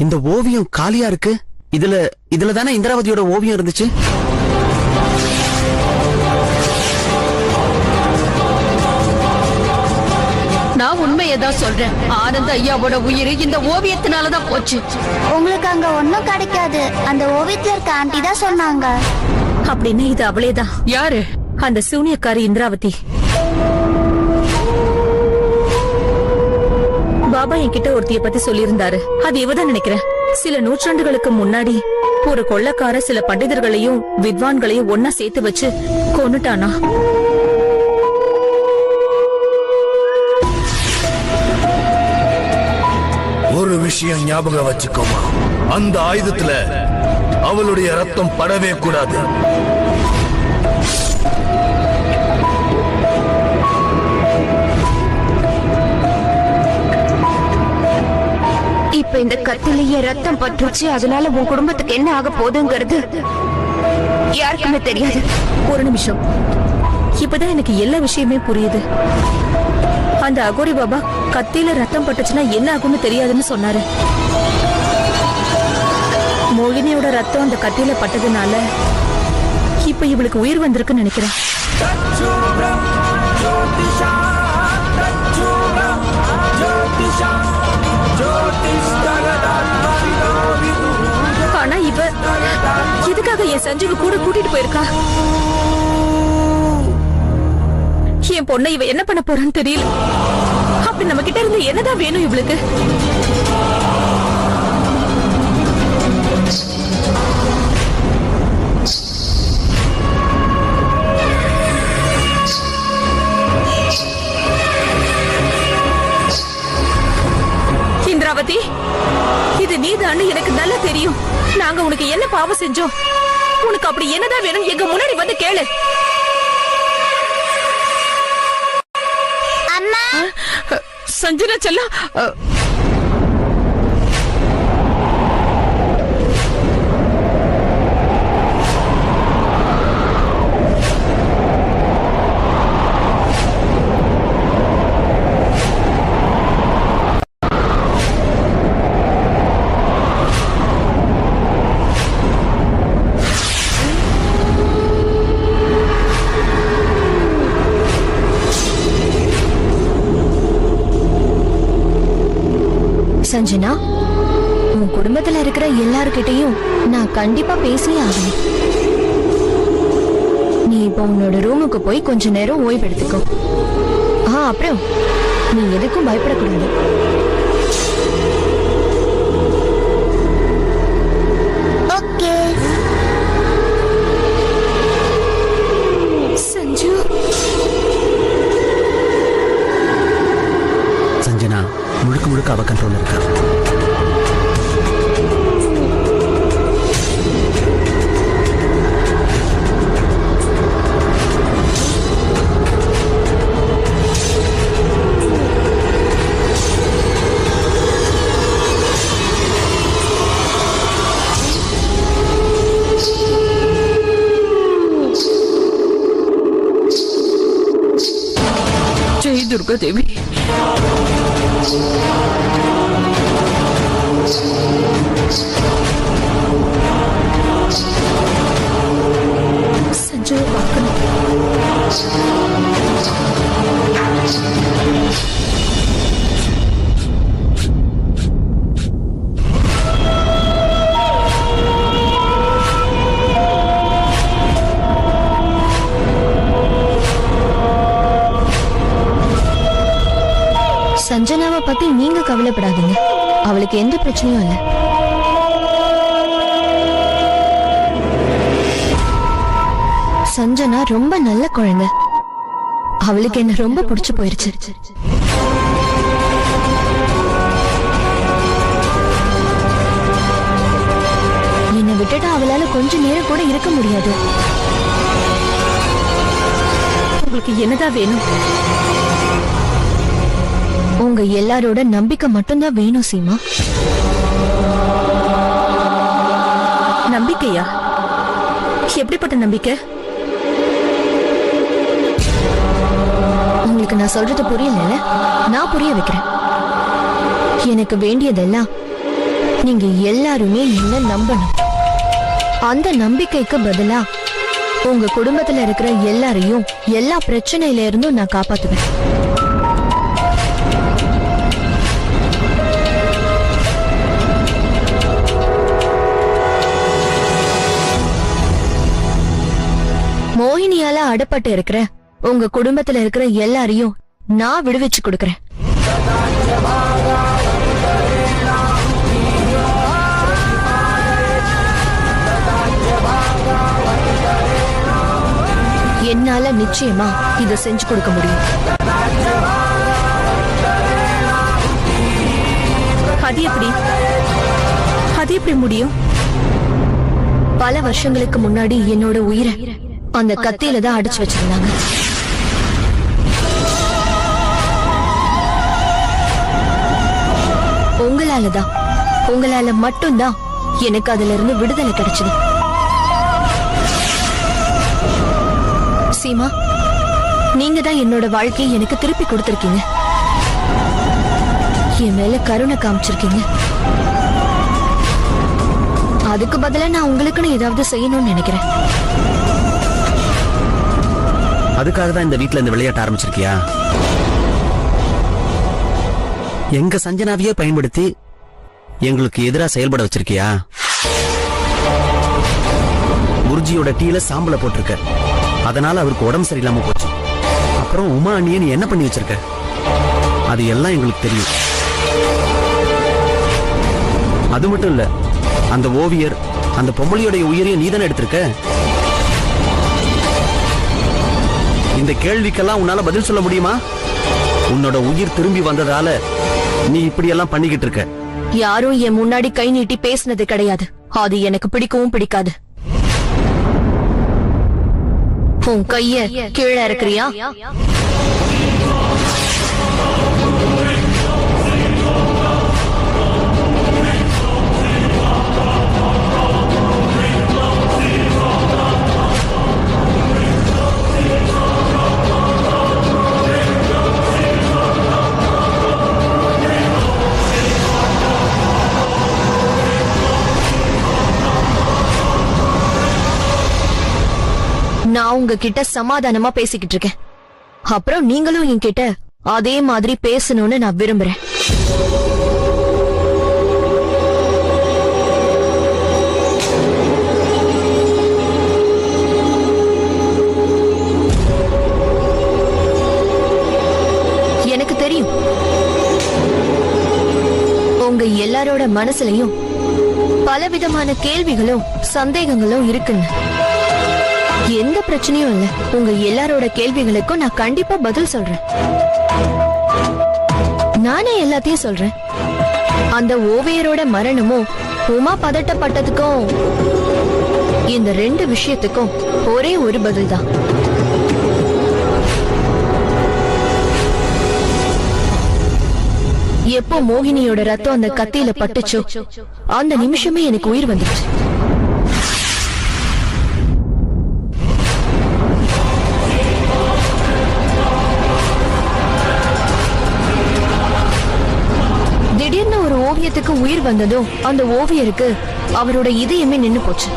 இந்த ஓவியம் காலியா இருக்கு. இதுல தானே இந்திராவதியோட ஓவியம் இருந்துச்சு. நான் உண்மையதான் சொல்றேன். ஆனந்த ஐயாவோட உயிர் இந்த ஓவியத்தினாலதான் போச்சு. உங்களுக்கு அங்க ஒண்ணும் கிடைக்காது, அந்த ஓவியத்துல இருக்க ஆண்டி தான் சொன்னாங்க. அப்படின்னு இது அவளேதான். யாரு? அந்த சூனியக்காரி இந்திராவதி. பாபா என்கிட்ட ஒருத்திய பத்தி சொல்லியிருந்தாரு. அது இவதான் நினைக்கிறேன். சில நூற்றாண்டுகளுக்கு முன்னாடி ஒரு கொள்ளக்கார சில பண்டிதர்களையும் வித்வான்களையும் ஒன்னா சேர்த்து வச்சு கொன்னுட்டானா. ஒரு விஷயம் ஞாபகம் வச்சுக்கோமா, அந்த ஆயுதத்துல அவளுடைய ரத்தம் படவே கூடாது. இப்ப இந்த கத்திலேயே ரத்தம் பற்றுச்சு. அதனால உன் குடும்பத்துக்கு என்ன ஆக போகுதுங்கிறது யாருக்குமே தெரியாது. ஒரு நிமிஷம், இப்பதான் எனக்கு எல்லா விஷயமே புரியுது. அந்த அகோரி பாபா கத்தியில ரத்தம் பட்டுச்சுன்னா என்ன ஆகும்னு தெரியாதுன்னு சொன்னாரு. மோகினியோட ரத்தம் அந்த கத்தியில பட்டதுனால இப்ப இவளுக்கு உயிர் வந்திருக்குன்னு நினைக்கிறேன். ஆனா இவ எதுக்காக என் சஞ்சீவ கூட கூட்டிட்டு போயிருக்கா? என் பொண்ணை இவ என்ன பண்ண போறான்னு தெரியல. அப்படி நம்ம கிட்ட இருந்து என்னதான் வேணும் இவளுக்கு? இந்திராவதி, இது நீதான்னு எனக்கு நல்லா தெரியும். நாங்க உனக்கு என்ன பாவம் செஞ்சோம்? உனக்கு அப்படி என்னதான் வேணும்? எங்க முன்னாடி வந்து கேளு. சஞ்சனா செல்லம், சஞ்சனா, உன் குடும்பத்துல இருக்கிற எல்லார்கிட்டையும் நான் கண்டிப்பா பேசியே ஆகணும். நீ இப்ப உன்னோட ரூமுக்கு போய் கொஞ்ச நேரம் ஓய்வு எடுத்துக்கோ. அப்புறம் நீ எதுக்கும் பயப்படக்கூடாது. ஓகே சஞ்சு. சஞ்சனா முழுக்க முழுக்க அவ கண்ட்ரோல் இருக்கா. ஜெய் துர்கா தேவி. சஞ்சுவை பார்க்கணும். சஞ்சனாவை பத்தி நீங்க கவலைப்படாதீங்க. அவளுக்கு எந்த பிரச்சனையும் இல்ல. சஞ்சனா ரொம்ப நல்ல குழந்தை. அவளுக்கு என்ன ரொம்ப பிடிச்சு போயிருச்சு. என்னை விட்டுட்டு அவளால கொஞ்ச நேரம் கூட இருக்க முடியாது. உங்களுக்கு என்னதான் வேணும்? உங்க எல்லாரோட நம்பிக்கை மட்டும்தான் வேணும் சீமா. நம்பிக்கையா? எப்படிப்பட்ட நம்பிக்கை? உங்களுக்கு நான் சொல்றது புரியல. நான் புரிய வைக்கிறேன். எனக்கு வேண்டியதெல்லாம் நீங்க எல்லாருமே என்ன நம்பணும். அந்த நம்பிக்கைக்கு பதிலா உங்க குடும்பத்துல இருக்கிற எல்லாரையும் எல்லா பிரச்சனையில இருந்தும் நான் காப்பாத்துவேன். மோகினியால அடப்பட்டு இருக்கிற உங்க குடும்பத்துல இருக்கிற எல்லாரையும் நான் விடுவிச்சு கொடுக்கறேன். என்னால நிச்சயமா இத செஞ்சு கொடுக்க முடியும். அது எப்படி முடியும்? பல வருஷங்களுக்கு முன்னாடி என்னோட உயிரை அந்த கத்தியில தான் அடிச்சு வச்சிருந்தாங்க. உங்களால மட்டும்தான் எனக்கு அதுல இருந்து விடுதலை கிடைச்சது. சீமா, நீங்க தான் என்னோட வாழ்க்கையை எனக்கு திருப்பி கொடுத்திருக்கீங்க. என் மேல கருணை காமிச்சிருக்கீங்க. அதுக்கு பதிலா நான் உங்களுக்குன்னு ஏதாவது செய்யணும்னு நினைக்கிறேன். அதுக்காக தான் இந்த வீட்ல இந்த விளையாட்ட ஆரம்பிச்சிருக்கியா? எங்க சஞ்சனாவையே பயன்படுத்தி எங்களுக்கு எதிரா செயல்பட வச்சிருக்கியா? குருஜியோட டீல சாம்பல போட்டிருக்க, அதனால அவருக்கு உடம்பு சரியில்லாம போச்சு. அப்புறம் உமா அண்ணியை நீ என்ன பண்ணி வச்சிருக்க? அது எல்லாம் எங்களுக்கு தெரியும். அது மட்டும் இல்ல, அந்த ஓவியர் அந்த பொம்பளையோடைய உயிரையும் நீதானே எடுத்திருக்க. இந்த கேள்விக்கெல்லாம் உன்னால பதில் சொல்ல முடியுமா? உன்னோட உயிர் திரும்பி வந்ததால நீ இப்படி எல்லாம் பண்ணிக்கிட்டு இருக்க. யாரும் என் முன்னாடி கை நீட்டி பேசினது கிடையாது. அது எனக்கு பிடிக்கவும் பிடிக்காது. உன் கைய கீழே இருக்கிறியா? நான் உங்ககிட்ட சமாதானமா பேசிக்கிட்டு இருக்கேன். அப்புறம் நீங்களும் என்கிட்ட அதே மாதிரி பேசணும்னு நான் விரும்புறேன். எனக்கு தெரியும் உங்க எல்லாரோட மனசுலயும் பலவிதமான கேள்விகளும் சந்தேகங்களும் இருக்குன்னு. எந்த பிரச்சனையும் இல்ல, உங்க எல்லாரோட கேள்விகளுக்கும் நான் கண்டிப்பா பதில் சொல்றேன். நானே எல்லாத்தையும் சொல்றேன். அந்த ஓவியரோட மரணமும் உமா பதட்டப்பட்டதுக்கும் இந்த ரெண்டு விஷயத்துக்கும் ஒரே ஒரு பதில் தான். எப்போ மோகினியோட ரத்தம் அந்த கத்தியில பட்டுச்சோ அந்த நிமிஷமே எனக்கு உயிர் வந்துச்சு. திடீர்னு ஒரு ஓவியத்துக்கு உயிர் வந்ததும் அந்த ஓவியருக்கு அவரோட இதயமே நின்னு போச்சு.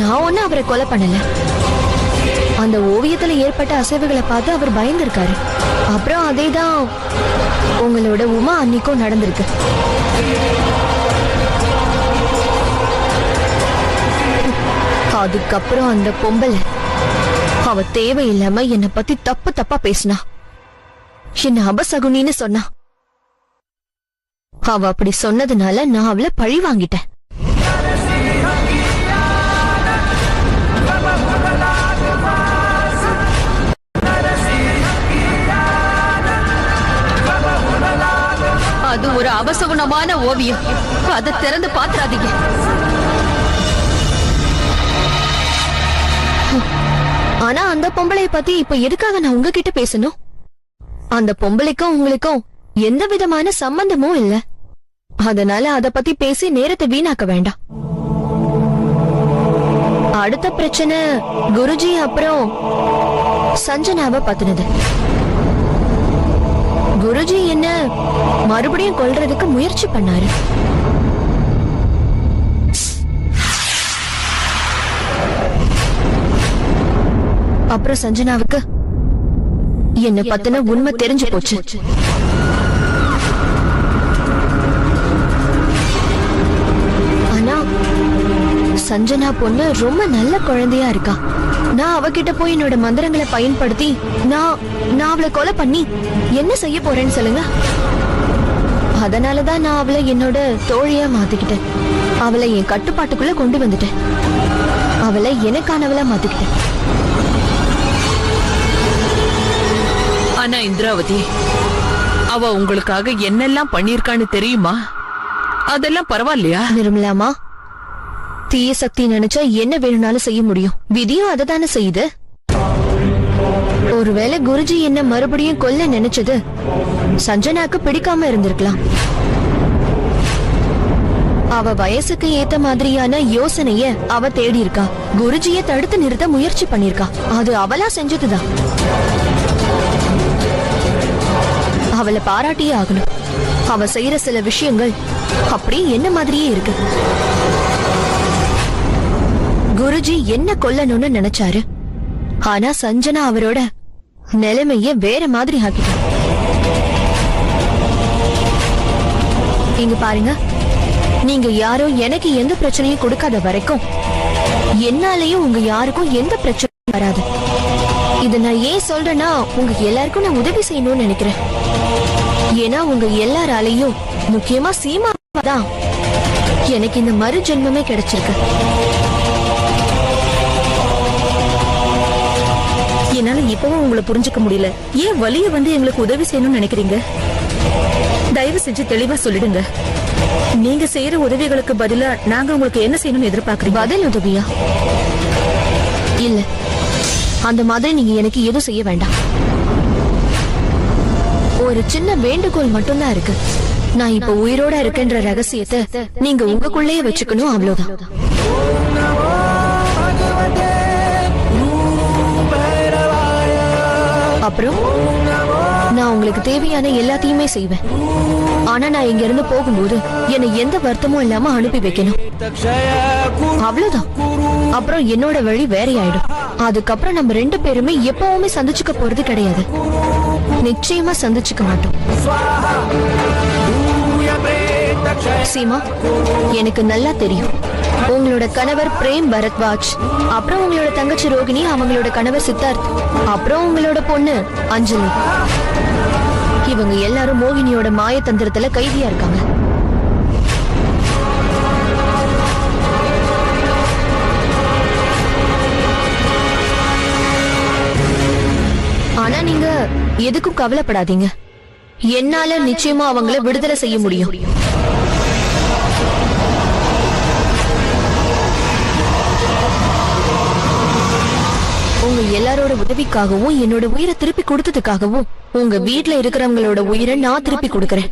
நான் ஒண்ணு அவரை கொலை பண்ணல. அந்த ஓவியத்துல ஏற்பட்ட அசைவுகளை பார்த்து அவர் பயந்திருக்காரு. அப்புறம் அதேதான் உங்களோட உமா அன்னிக்கும் நடந்திருக்கு. அதுக்கப்புறம் அந்த பொம்பளை அவ தேவையில்லாம என்னை பத்தி தப்பு தப்பா பேசினா, என்ன அபசகுனின்னு சொன்னா. அவ அப்படி சொன்னதுனால நான் அவளை பழி வாங்கிட்டேன். அது ஒரு அபசகுனமான ஓவியம். அதை திறந்து பாத்துறாதீங்க. ஆனா அந்த பொம்பளைய பத்தி இப்ப எதுக்காக நான் உங்ககிட்ட பேசணும்? அந்த பொம்பளைக்கும் உங்களுக்கும் எந்த விதமான சம்பந்தமும் இல்ல. அதனால அத பத்தி பேசி நேரத்தை வீணாக்க வேண்டாம். அடுத்த பிரச்சனை குருஜி அப்புறம் சஞ்சனாவை பத்தினது. குருஜி என்ன மறுபடியும் கொல்றதுக்கு முயற்சி பண்ணாரு. அப்புறம் சஞ்சனாவுக்கு என்ன பத்தின உண்மை தெரிஞ்சு போச்சு. ஆனா சஞ்சனா பொண்ணு ரொம்ப நல்ல குழந்தையா இருக்கா. நான் அவகிட்ட போய் என்னோட மந்திரங்களை பயன்படுத்தி நான் அவளை கொலை பண்ணி என்ன செய்ய போறேன்னு சொல்லுங்க. அதனாலதான் நான் அவளை என்னோட தோழியா மாத்திக்கிட்டேன். அவளை என் கட்டுப்பாட்டுக்குள்ள கொண்டு வந்துட்டேன். அவளை எனக்கானவளா மாத்திக்கிட்டேன். ஆனா இந்திராவதி, அவ உங்களுக்காக என்னெல்லாம் பண்ணிருக்கான்னு தெரியுமா? அதெல்லாம் பரவாயில்லையா? நிர்மலாமா, தீய சக்தி நினைச்சா என்ன வேணும்னாலும் செய்ய முடியும். விதியும் அததானே செய்யுது. ஒருவேளை குருஜி என்ன மறுபடியும் கொல்ல நினைச்சது சஞ்சனாக்கு பிடிக்காம இருந்திருக்கலாம். அவ வயசுக்கு ஏத்த மாதிரியான யோசனைய அவ தேடி இருக்கா. குருஜியை தடுத்து நிறுத்த முயற்சி பண்ணிருக்கா. அது அவளா செஞ்சதுதான். அவளை பாராட்டியே ஆகணும். அவ செய்யற சில விஷயங்கள் அப்படி என்ன மாதிரியே இருக்கு. குருஜி என்ன கொல்லணும்னு நினைச்சாரு. ஆனா சஞ்சனா அவரோட நிலைமைய வேற மாதிரி ஆக்கிட்டார். இங்க பாருங்க, நீங்க யாரோ எனக்கு எந்த பிரச்சனையும் கொடுக்காத வரைக்கும் என்னாலையும் உங்க யாருக்கும் எந்த பிரச்சனையும் வராது. இத நான் ஏன் சொல்றேன்னா, உங்க எல்லாருக்கும் நான் உதவி செய்யணும்னு நினைக்கிறேன். ஏன்னா உங்க எல்லாராலையும், முக்கியமா சீமாதான் எனக்கு இந்த மறு ஜென்மமே கிடைச்சிருக்கு. என்னால இப்பவும் உங்களை புரிஞ்சுக்க முடியல. ஏன் வலிய வந்து எங்களுக்கு உதவி செய்யணும்னு நினைக்கிறீங்க? தயவு செஞ்சு தெளிவா சொல்லிடுங்க. நீங்க செய்யற உதவிகளுக்கு பதிலா நாங்க உங்களுக்கு என்ன செய்யணும்னு எதிர்பார்க்கறீங்க? பதில் உதவியா? இல்ல, அந்த மாதிரி நீங்க எனக்கு எதுவும் செய்ய வேண்டாம். ஒரு சின்ன வேண்டுகோள் மட்டும்தான் இருக்கு. நான் இப்ப உயிரோட இருக்கேன்ற ரகசியத்தை நீங்க உங்களுக்குள்ளேயே வச்சுக்கணும், அவ்வளவுதான். அப்புறம் நான் உங்களுக்கு தேவையான எல்லாத்தையுமே செய்வேன். ஆனா நான் இங்க இருந்து போகும்போது என்னை எந்த வருத்தமும் இல்லாம அனுப்பி வைக்கணும், அவ்வளவுதான். அப்புறம் என்னோட வழி வேறையாயிடும். அதுக்கப்புறம் நம்ம ரெண்டு பேருமே எப்பவுமே சந்திச்சுக்க போறது கிடையாது. நிச்சயமா சந்திச்சுக்க மாட்டோம். சீமா, எனக்கு நல்லா தெரியும் உங்களோட கணவர் பிரேம் பரத்வாஜ், அப்புறம் உங்களோட தங்கச்சி ரோகிணி, அவங்களோட கணவர் சித்தார்த், அப்புறம் உங்களோட பொண்ணு அஞ்சலி, இவங்க எல்லாரும் மோகினியோட மாயத்தந்திரத்துல கைதியா இருக்காங்க. ஆனா நீங்க எதுக்கும் கவலைப்படாதீங்க. என்னால நிச்சயமா அவங்கள விடுதலை செய்ய முடியும். உங்க எல்லாரோட உதவிக்காகவும் என்னோட உயிரை திருப்பி கொடுத்ததுக்காகவும் உங்க வீட்டுல இருக்கிறவங்களோட உயிரை நான் திருப்பி கொடுக்கறேன்.